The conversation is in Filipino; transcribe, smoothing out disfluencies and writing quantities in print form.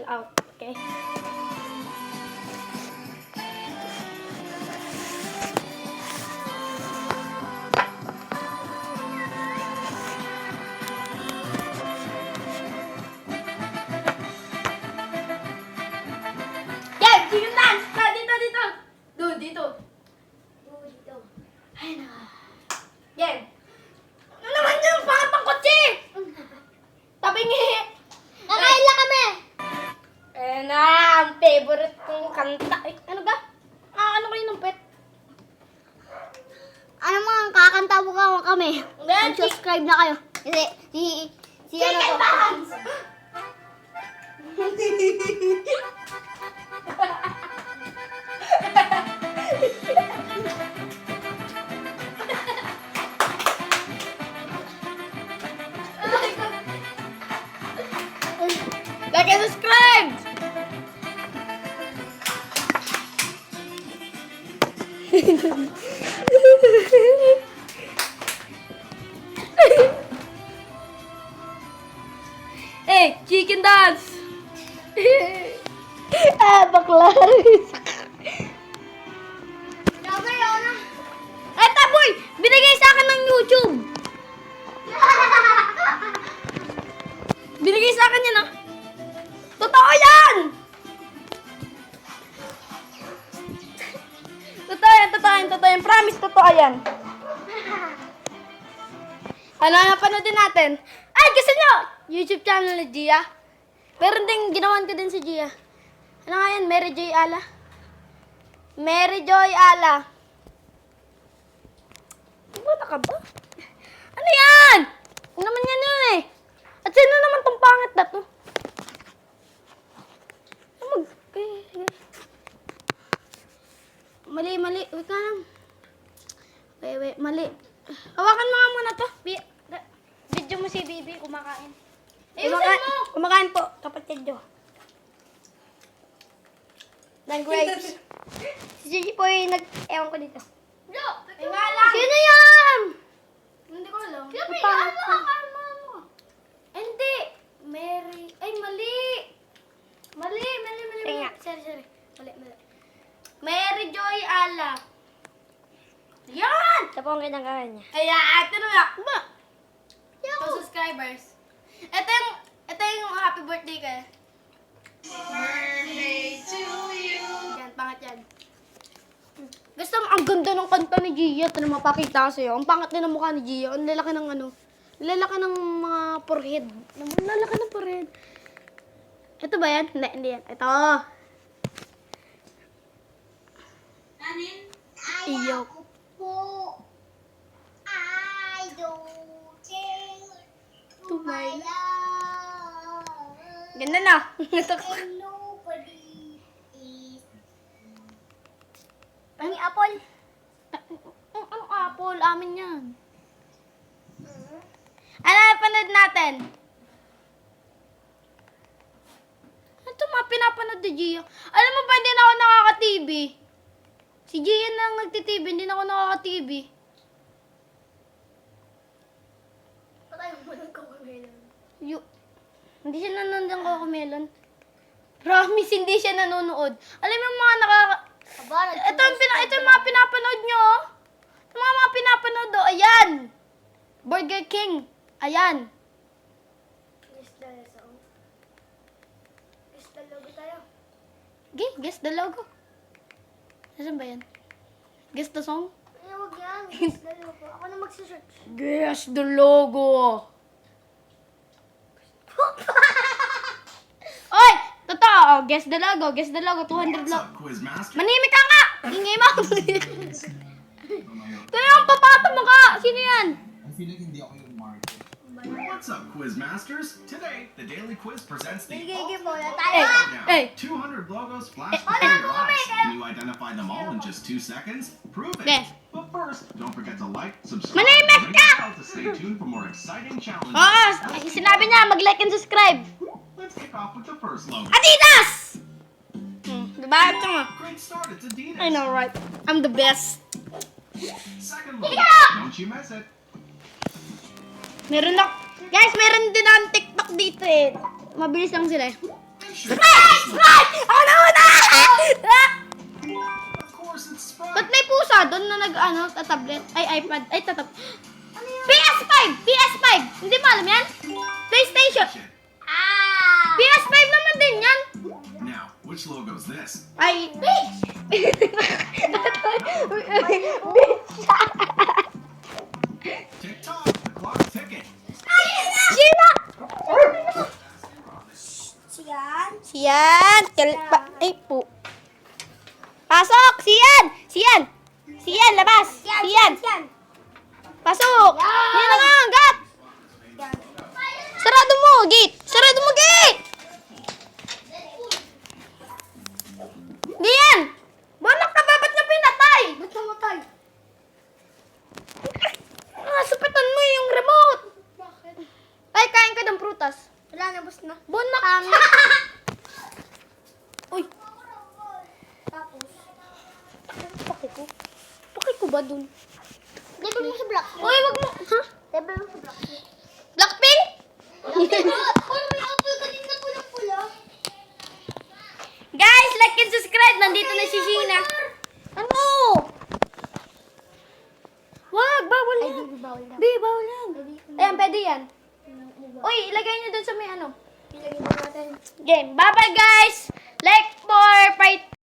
all out. Okay? Yan! Chicken dance! Dito! Doon, dito. Ay, na. Yan! Ano naman yung pangat ng kotse? Tabingi! Kakain lang kami! Ayan na, ang favorite kong kanta. Ay, ano ba? Ano kayo ng pet? Ano mga kakanta mo ka kami? Yan, Subscribe na kayo. Kasi si ano Chicken to? dance! Like and subscribe! Hey, chicken dance! Bakla. Sabi yun na. Ay, taboy! Binigay sa akin ng YouTube! Binigay sa akin yan, ah! Totoo yan! Totoo yan. Promise, totoo yan. Ano, napanoodin natin? Ay, gusto nyo! YouTube channel ni Gia. Meron din, ginawan ko din si Gia. Ano nga yan? Mary Joy Ala. Mary Joy Ala. Bata ka ba? Ano yan? Ano naman yan yun eh? At sino naman tong pangit na to? Mali. Wait ka lang. Wait. Mali. Hawakan mo nga muna to. Video mo si Bibi kumakain. Kumakain po. Kapatid nyo. Ng grapes. Si Gigi po yung ewan ko dito. Sino yan? Hindi ko alam. Hindi. Mary. Ay, mali. Mali. Sorry. Mali. Mary Joy Ala. Yan! Ito po ang kinakain niya. Kaya, ito na nga. Ba? For subscribers. Ito yung happy birthday ka. Birthday to you. Yan, pangat yan. Gusto mo, ang ganda ng kanta ni Gia. Ito na mapakita ko sa'yo. Ang pangat din ng mukha ni Gia. Ang lalaki ng ano. Lalaki ng mga forehead. Lalaki ng forehead. Ito ba yan? Hindi yan. Ito. Iyo. I don't care To my love. Ganda na. And nobody is. Ang apple. Anong apple? Amin yan. Ano napanood natin? Ito mga pinapanood ni Gia. Alam mo ba, hindi na ako nakaka-TV. Si Gia na nagti-TV, hindi na ako nakaka-TV. Patay mo ng kakamelan. Hindi siya nanonood ng Cocomelon. Promise, hindi siya nanonood. Alam mo yung mga ito yung mga pinapanood nyo, oh. Yung mga pinapanood, oh. Ayan. Burger King. Ayan. Okay, guess the logo. Nasaan ba yan? Guess the song? Ay, huwag yan. Guess the logo. Ako na magsisearch. Guess the logo. Oy! Totoo. Oh, guess the logo. 200 What's logo. up, Quizmaster? Manimik ka nga! Ingay mo! Ito yung papato mo ka! Sino yan? I feel like hindi ako yung market. What's up, Quizmasters? Today, the Daily Quiz presents the Gigi po na ultimate tayo. countdown. Hey. 200 logos flash before your eyes. Can you identify them all in just 2 seconds? Prove it. Yes. But first, don't forget to like, subscribe, Manimik and ring ka! the bell to stay tuned for more exciting challenges. Sinabi niya, mag-like and subscribe. Let's kick off with the first logo. Adidas! Diba? Ito mo. Great start, it's Adidas. I know, right? I'm the best. Second logo, don't you miss it. Meron na. Guys, meron din ang TikTok dito eh. Mabilis lang sila eh. They Sprite! Ako na una! Of course, it's Sprite. Ba't may pusa doon na tablet? Ay, iPad. Ay, PS5! PS5! Hindi mo alam yan? PlayStation! Ah! PS5 naman din yan! Now, which logo's this? Ay, bitch! Tick-tock, the clock's ticking. Sino? Siyan. Siyan! Ay, po. Pasok! Siyan! Siyan! Siyan, labas! Siyan! Yan. Pasok! Yan na nga, hanggat! Yan. Sarado mo, gate! Sarado mo, gate! Di yan! Banak ka ba? Ba't na pinatay? Ba't namatay? Supitan mo yung remote! Bakit? Ay, kain ka ng prutas. Wala na, boss na. Banak! Uy, Tapos, paki ko. Paki ko ba dun? level mo sa block. Uy, wag mo! Ha? Level mo sa block. Blackpink? Uy, may apple ka din na pulang-pula. Guys, like and subscribe. Nandito na si Sheena. Ano? Wag, bawal Ay, yan. di bawal na. Bi, bawal yan. Ayan, pwede yan. Uy, ilagay niyo dun sa may ano. Ilagay mo natin. Game. Bye-bye, guys. Like for part